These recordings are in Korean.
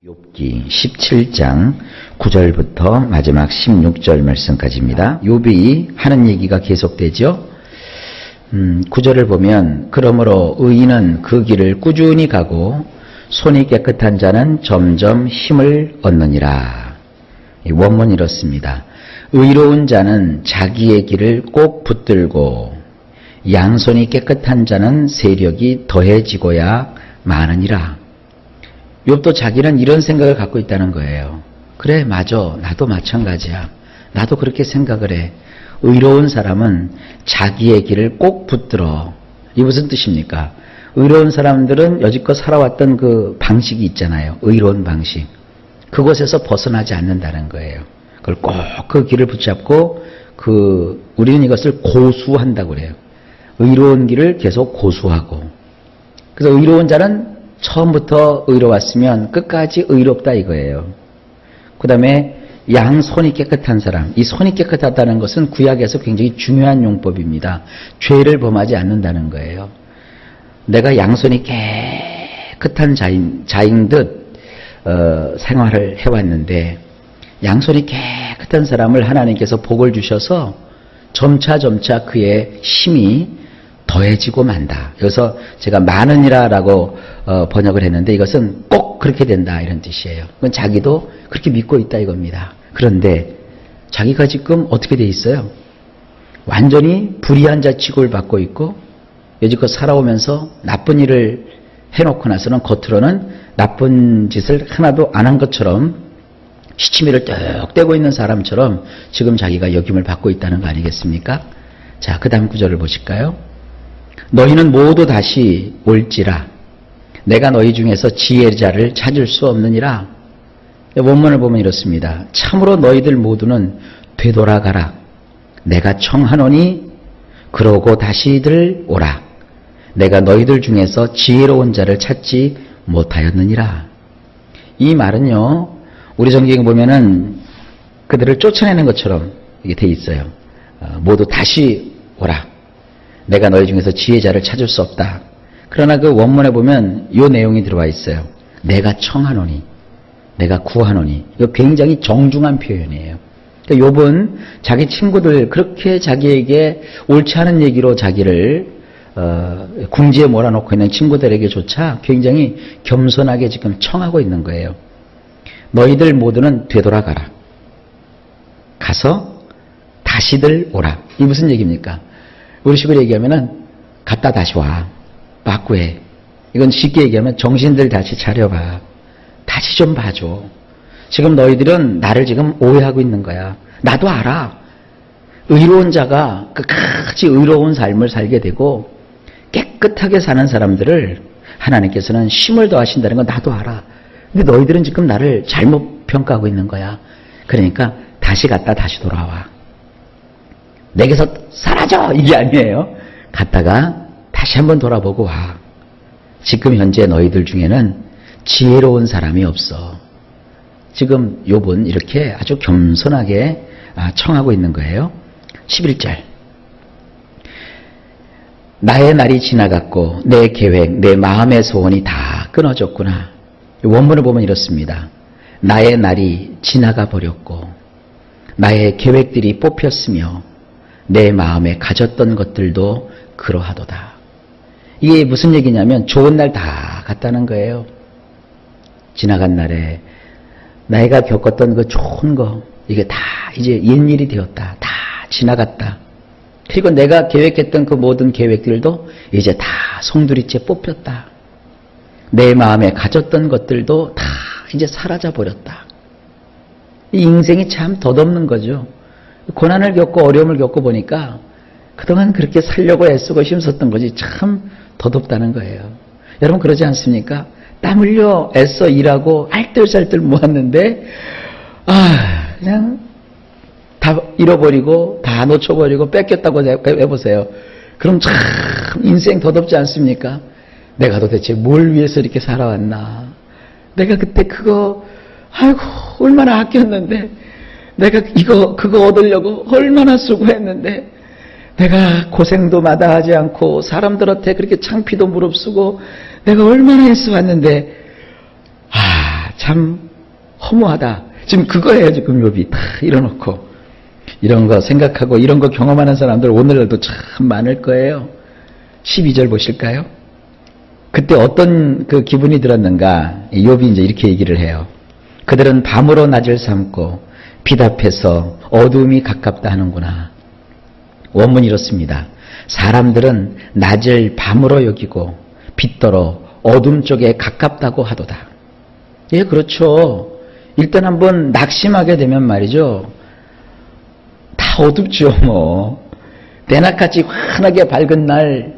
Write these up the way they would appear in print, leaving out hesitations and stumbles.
욥기 17장 9절부터 마지막 16절 말씀까지입니다. 욥이 하는 얘기가 계속되죠. 9절을 보면 그러므로 의인은 그 길을 꾸준히 가고 손이 깨끗한 자는 점점 힘을 얻느니라. 원문이 이렇습니다. 의로운 자는 자기의 길을 꼭 붙들고 양손이 깨끗한 자는 세력이 더해지고야 마느니라. 욥도 자기는 이런 생각을 갖고 있다는 거예요. 그래, 맞아. 나도 마찬가지야. 나도 그렇게 생각을 해. 의로운 사람은 자기의 길을 꼭 붙들어. 이게 무슨 뜻입니까? 의로운 사람들은 여지껏 살아왔던 그 방식이 있잖아요. 의로운 방식. 그곳에서 벗어나지 않는다는 거예요. 그걸 꼭 그 길을 붙잡고 우리는 이것을 고수한다고 그래요. 의로운 길을 계속 고수하고. 그래서 의로운 자는 처음부터 의로웠으면 끝까지 의롭다 이거예요. 그 다음에 양손이 깨끗한 사람. 이 손이 깨끗하다는 것은 구약에서 굉장히 중요한 용법입니다. 죄를 범하지 않는다는 거예요. 내가 양손이 깨끗한 자인 듯 생활을 해왔는데 양손이 깨끗한 사람을 하나님께서 복을 주셔서 점차 그의 힘이 더해지고 만다. 여기서 제가 많으니라라고 번역을 했는데 이것은 꼭 그렇게 된다 이런 뜻이에요. 그건 자기도 그렇게 믿고 있다 이겁니다. 그런데 자기가 지금 어떻게 돼 있어요? 완전히 불의한 자 취급을 받고 있고 여지껏 살아오면서 나쁜 일을 해놓고 나서는 겉으로는 나쁜 짓을 하나도 안 한 것처럼 시치미를 뚝 떼고 있는 사람처럼 지금 자기가 역임을 받고 있다는 거 아니겠습니까? 자, 그 다음 구절을 보실까요? 너희는 모두 다시 올지라 내가 너희 중에서 지혜자를 찾을 수 없느니라. 원문을 보면 이렇습니다. 참으로 너희들 모두는 되돌아가라. 내가 청하노니 그러고 다시들 오라. 내가 너희들 중에서 지혜로운 자를 찾지 못하였느니라. 이 말은요, 우리 성경에 보면은 그들을 쫓아내는 것처럼 이게 돼 있어요. 모두 다시 오라. 내가 너희 중에서 지혜자를 찾을 수 없다. 그러나 그 원문에 보면 이 내용이 들어와 있어요. 내가 청하노니, 내가 구하노니. 이거 굉장히 정중한 표현이에요. 그러니까 욥은 자기 친구들 그렇게 자기에게 옳지 않은 얘기로 자기를 궁지에 몰아놓고 있는 친구들에게조차 굉장히 겸손하게 지금 청하고 있는 거예요. 너희들 모두는 되돌아가라. 가서 다시들 오라. 이게 무슨 얘기입니까? 우리 식으로 얘기하면은 갔다 다시 와. 빠꾸해. 이건 쉽게 얘기하면 정신들 다시 차려봐. 다시 좀 봐줘. 지금 너희들은 나를 지금 오해하고 있는 거야. 나도 알아. 의로운 자가 끝까지 의로운 삶을 살게 되고 깨끗하게 사는 사람들을 하나님께서는 힘을 더하신다는 건 나도 알아. 근데 너희들은 지금 나를 잘못 평가하고 있는 거야. 그러니까 다시 갔다 다시 돌아와. 내게서 사라져! 이게 아니에요. 갔다가 다시 한번 돌아보고 와. 지금 현재 너희들 중에는 지혜로운 사람이 없어. 지금 욥은 이렇게 아주 겸손하게 청하고 있는 거예요. 11절. 나의 날이 지나갔고 내 계획, 내 마음의 소원이 다 끊어졌구나. 원문을 보면 이렇습니다. 나의 날이 지나가 버렸고 나의 계획들이 뽑혔으며 내 마음에 가졌던 것들도 그러하도다. 이게 무슨 얘기냐면 좋은 날 다 갔다는 거예요. 지나간 날에 내가 겪었던 그 좋은 거 이게 다 이제 옛일이 되었다. 다 지나갔다. 그리고 내가 계획했던 그 모든 계획들도 이제 다 송두리째 뽑혔다. 내 마음에 가졌던 것들도 다 이제 사라져 버렸다. 이 인생이 참 덧없는 거죠. 고난을 겪고 어려움을 겪고 보니까 그동안 그렇게 살려고 애쓰고 힘썼던 것이 참 덧없다는 거예요. 여러분 그러지 않습니까? 땀 흘려 애써 일하고 알뜰살뜰 모았는데 그냥 다 잃어버리고 다 놓쳐버리고 뺏겼다고 해보세요. 그럼 참 인생 덧없지 않습니까? 내가 도대체 뭘 위해서 이렇게 살아왔나? 내가 그때 아이고 얼마나 아꼈는데 내가 그거 얻으려고 얼마나 수고했는데 내가 고생도 마다하지 않고 사람들한테 그렇게 창피도 무릅쓰고 내가 얼마나 애써왔는데 참 허무하다. 지금 그거예요. 지금 욥이 다 이뤄놓고 이런 거 생각하고 이런 거 경험하는 사람들 오늘날도 참 많을 거예요. 12절 보실까요? 그때 어떤 그 기분이 들었는가? 욥이 이제 이렇게 얘기를 해요. 그들은 밤으로 낮을 삼고 빛 앞에서 어두움이 가깝다 하는구나. 원문이 이렇습니다. 사람들은 낮을 밤으로 여기고 빛더러 어둠 쪽에 가깝다고 하도다. 예, 그렇죠. 일단 한번 낙심하게 되면 말이죠. 다 어둡죠, 뭐. 대낮같이 환하게 밝은 날,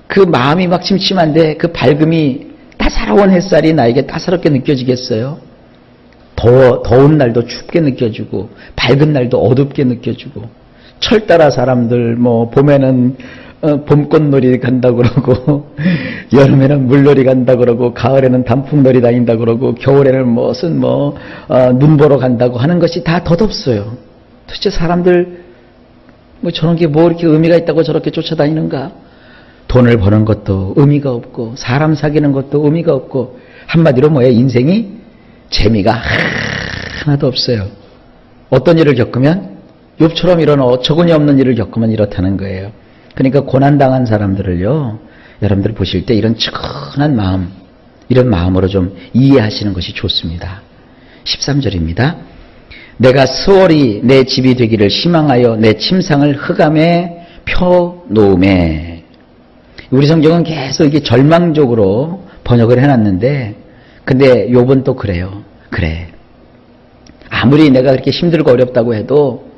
그 마음이 막 침침한데 그 밝음이 따사로운 햇살이 나에게 따사롭게 느껴지겠어요? 더운 날도 춥게 느껴지고, 밝은 날도 어둡게 느껴지고, 철 따라 사람들, 뭐, 봄에는 봄꽃놀이 간다 그러고, 여름에는 물놀이 간다 그러고, 가을에는 단풍놀이 다닌다 그러고, 겨울에는 무슨 눈 보러 간다고 하는 것이 다 덧없어요. 도대체 사람들, 뭐 저런 게 뭐 이렇게 의미가 있다고 저렇게 쫓아다니는가? 돈을 버는 것도 의미가 없고, 사람 사귀는 것도 의미가 없고, 한마디로 뭐예요? 인생이 재미가 하나도 없어요. 어떤 일을 겪으면, 욥처럼 이런 어처구니 없는 일을 겪으면 이렇다는 거예요. 그러니까 고난당한 사람들을요, 여러분들 보실 때 이런 측은한 마음, 이런 마음으로 좀 이해하시는 것이 좋습니다. 13절입니다. 내가 수월이 내 집이 되기를 희망하여 내 침상을 흑암에 펴놓음에. 우리 성경은 계속 이게 절망적으로 번역을 해놨는데, 근데 욥은 또 그래요. 그래. 아무리 내가 그렇게 힘들고 어렵다고 해도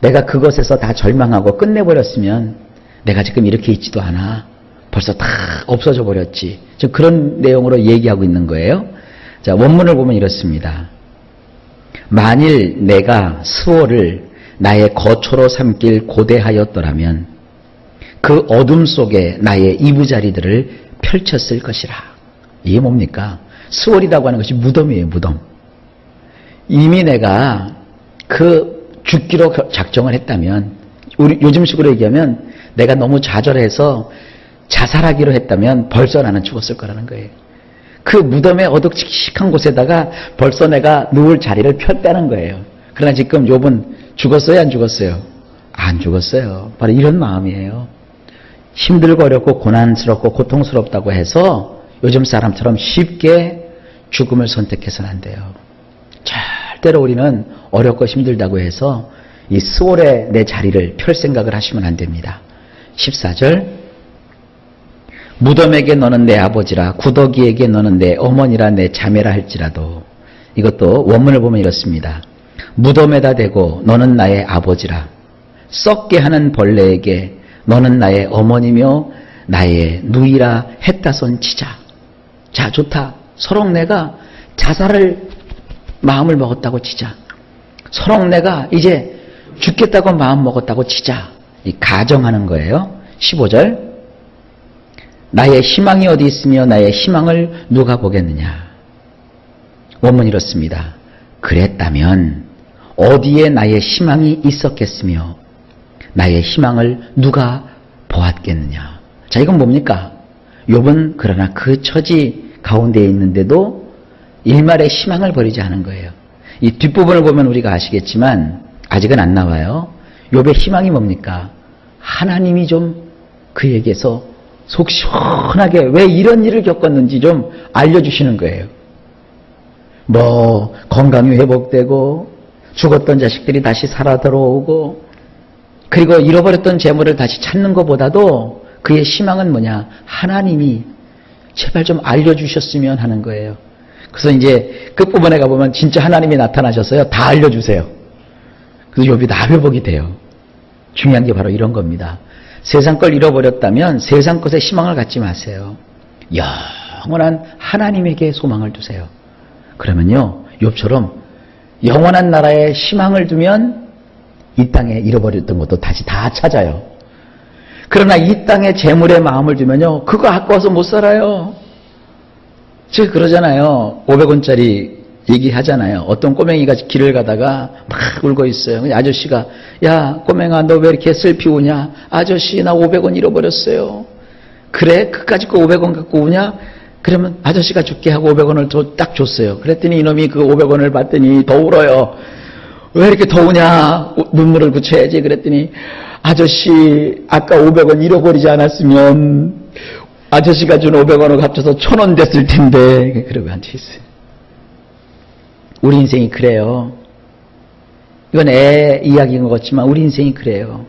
내가 그것에서 다 절망하고 끝내버렸으면 내가 지금 이렇게 있지도 않아. 벌써 다 없어져 버렸지. 지금 그런 내용으로 얘기하고 있는 거예요. 자, 원문을 보면 이렇습니다. 만일 내가 수월을 나의 거처로 삼길 고대하였더라면 그 어둠 속에 나의 이부자리들을 펼쳤을 것이라. 이게 뭡니까? 수월이라고 하는 것이 무덤이에요, 무덤. 이미 내가 그 죽기로 작정을 했다면, 우리 요즘식으로 얘기하면 내가 너무 좌절해서 자살하기로 했다면 벌써 나는 죽었을 거라는 거예요. 그 무덤의 어둑칙칙한 곳에다가 벌써 내가 누울 자리를 폈다는 거예요. 그러나 지금 욥은 죽었어요, 안 죽었어요? 안 죽었어요. 바로 이런 마음이에요. 힘들고 어렵고 고난스럽고 고통스럽다고 해서 요즘 사람처럼 쉽게 죽음을 선택해서는 안 돼요. 절대로 우리는 어렵고 힘들다고 해서 이 수월에 내 자리를 펼 생각을 하시면 안 됩니다. 14절 무덤에게 너는 내 아버지라 구더기에게 너는 내 어머니라 내 자매라 할지라도. 이것도 원문을 보면 이렇습니다. 무덤에다 대고 너는 나의 아버지라 썩게 하는 벌레에게 너는 나의 어머니며 나의 누이라 했다손 치자. 자, 좋다. 서로 내가 자살을 마음을 먹었다고 치자. 서로 내가 이제 죽겠다고 마음 먹었다고 치자. 이 가정하는 거예요. 15절 나의 희망이 어디 있으며 나의 희망을 누가 보겠느냐. 원문이 이렇습니다. 그랬다면 어디에 나의 희망이 있었겠으며 나의 희망을 누가 보았겠느냐. 자, 이건 뭡니까? 욥은 그러나 그 처지 가운데에 있는데도 일말의 희망을 버리지 않은 거예요. 이 뒷부분을 보면 우리가 아시겠지만 아직은 안 나와요. 욥의 희망이 뭡니까? 하나님이 좀 그에게서 속 시원하게 왜 이런 일을 겪었는지 좀 알려주시는 거예요. 뭐 건강이 회복되고 죽었던 자식들이 다시 살아 들어오고 그리고 잃어버렸던 재물을 다시 찾는 것보다도 그의 희망은 뭐냐? 하나님이 제발 좀 알려주셨으면 하는 거예요. 그래서 이제 끝부분에 가보면 진짜 하나님이 나타나셨어요. 다 알려주세요. 그래서 욥이 다 회복이 돼요. 중요한 게 바로 이런 겁니다. 세상 걸 잃어버렸다면 세상 것에 희망을 갖지 마세요. 영원한 하나님에게 소망을 두세요. 그러면요, 욥처럼 영원한 나라에 희망을 두면 이 땅에 잃어버렸던 것도 다시 다 찾아요. 그러나 이 땅에 재물에 마음을 두면요, 그거 아까워서 못 살아요. 제가 그러잖아요. 500원짜리 얘기하잖아요. 어떤 꼬맹이가 길을 가다가 막 울고 있어요. 아저씨가 야 꼬맹아 너 왜 이렇게 슬피 우냐. 아저씨 나 500원 잃어버렸어요. 그래? 그까짓 거 500원 갖고 우냐? 그러면 아저씨가 줄게 하고 500원을 딱 줬어요. 그랬더니 이놈이 그 500원을 받더니 더 울어요. 왜 이렇게 더 우냐? 눈물을 그쳐야지. 그랬더니 아저씨 아까 500원 잃어버리지 않았으면 아저씨가 준 500원을 합쳐서 1000원 됐을 텐데. 그러고 앉아있어요. 우리 인생이 그래요. 이건 애 이야기인 것 같지만 우리 인생이 그래요.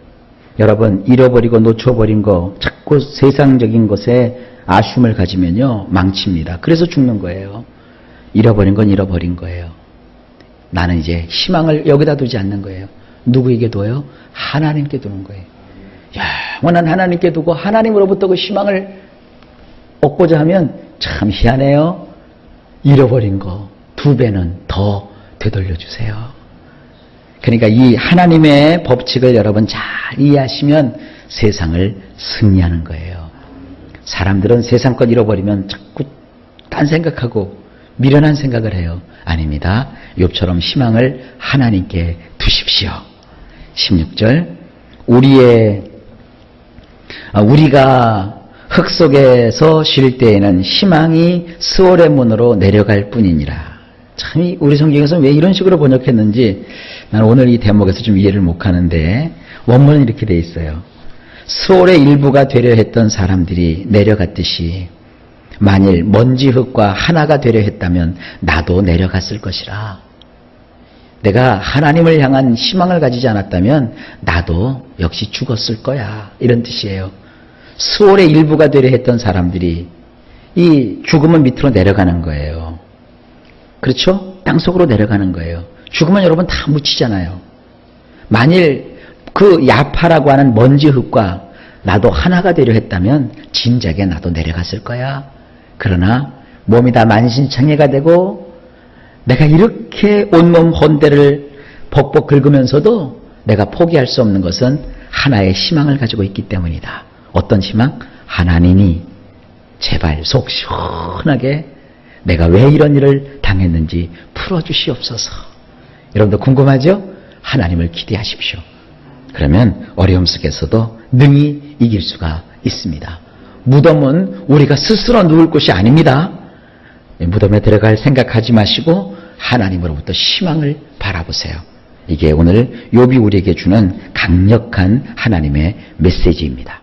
여러분, 잃어버리고 놓쳐버린 거, 자꾸 세상적인 것에 아쉬움을 가지면요, 망칩니다. 그래서 죽는 거예요. 잃어버린 건 잃어버린 거예요. 나는 이제 희망을 여기다 두지 않는 거예요. 누구에게 둬요? 하나님께 두는 거예요. 영원한 하나님께 두고 하나님으로부터 그 희망을 얻고자 하면 참 희한해요. 잃어버린 거 2배는 더 되돌려주세요. 그러니까 이 하나님의 법칙을 여러분 잘 이해하시면 세상을 승리하는 거예요. 사람들은 세상 것 잃어버리면 자꾸 딴 생각하고 미련한 생각을 해요. 아닙니다. 욥처럼 희망을 하나님께 두십시오. 16절 우리가 흙 속에서 쉴 때에는 희망이 스올의 문으로 내려갈 뿐이니라. 참 우리 성경에서 왜 이런 식으로 번역했는지 나는 오늘 이 대목에서 좀 이해를 못하는데 원문은 이렇게 돼 있어요. 스올의 일부가 되려 했던 사람들이 내려갔듯이 만일 먼지 흙과 하나가 되려 했다면 나도 내려갔을 것이라. 내가 하나님을 향한 희망을 가지지 않았다면 나도 역시 죽었을 거야. 이런 뜻이에요. 스올의 일부가 되려 했던 사람들이 이 죽음은 밑으로 내려가는 거예요. 그렇죠? 땅속으로 내려가는 거예요. 죽으면 여러분 다 묻히잖아요. 만일 그 야파라고 하는 먼지 흙과 나도 하나가 되려 했다면 진작에 나도 내려갔을 거야. 그러나 몸이 다 만신창이가 되고 내가 이렇게 온몸 혼대를 벅벅 긁으면서도 내가 포기할 수 없는 것은 하나의 희망을 가지고 있기 때문이다. 어떤 희망? 하나님이 제발 속 시원하게 내가 왜 이런 일을 당했는지 풀어주시옵소서. 여러분도 궁금하죠? 하나님을 기대하십시오. 그러면 어려움 속에서도 능히 이길 수가 있습니다. 무덤은 우리가 스스로 누울 곳이 아닙니다. 무덤에 들어갈 생각하지 마시고 하나님으로부터 희망을 바라보세요. 이게 오늘 욥이 우리에게 주는 강력한 하나님의 메시지입니다.